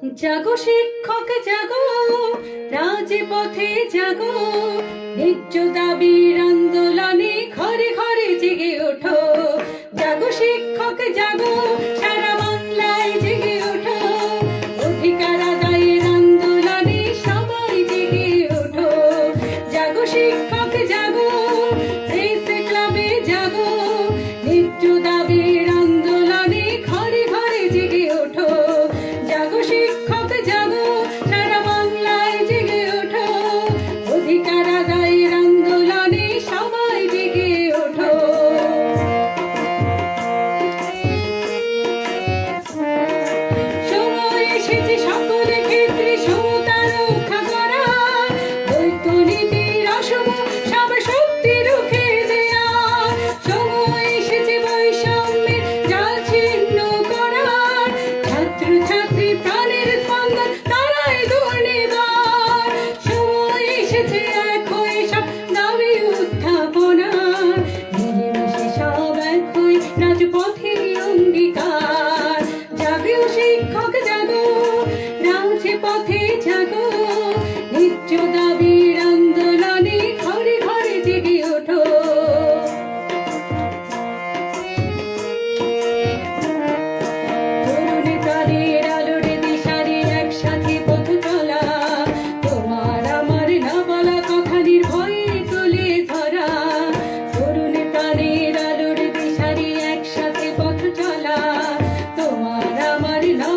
জাগো শিক্ষক জাগো, রাজপথে জাগো, ন্যায্য দাবির আন্দোলনে ঘরে ঘরে জেগে ওঠো। জাগো শিক্ষক জাগো, সারা বাংলায় জেগে ওঠো, অধিকার আদায়ের আন্দোলনে সবাই জেগে ওঠো। জাগো শিক্ষক জাগো, প্রেস ক্লাবে জাগো, ন্যায্য দাবির আন্দোলনে ঘরে ঘরে জেগে ওঠো। জাগো শিক্ষক জাগো, সারা বাংলায় জেগে ওঠো, অধিকার আদায়ের আন্দোলনে সবাই জেগে ওঠো। সময় এসেছে সকল ক্ষেত্রে সমতা রক্ষা করা, দ্বৈত নীতির অশুভ সব শক্তি রুখে দেয়া। সময় এসেছে বৈষম্যের জাল ছিন্ন করার, ছাত্র ছাত্রী প্রাণের স্পন্দন তারাই দুর্নিবার। সময় এসেছে এক হয়ে সব দাবি উত্থাপনা, মিলেমিশে সব এক হয়ে রাজপথে অঙ্গীকার। জাগো শিক্ষক জাগো, রাজপথে জাগো, ন্যায্য দাবির আন্দোলনে ঘরে ঘরে জেগে ওঠো। তরুণী প্রাণের আলোর দিশারি একসাথে পথ চলা, তোমার আমার না বলা কথা নির্ভয়ে তুলে ধরা। তরুণী প্রাণের আলোর দিশারি একসাথে পথ চলা, তোমার আমার না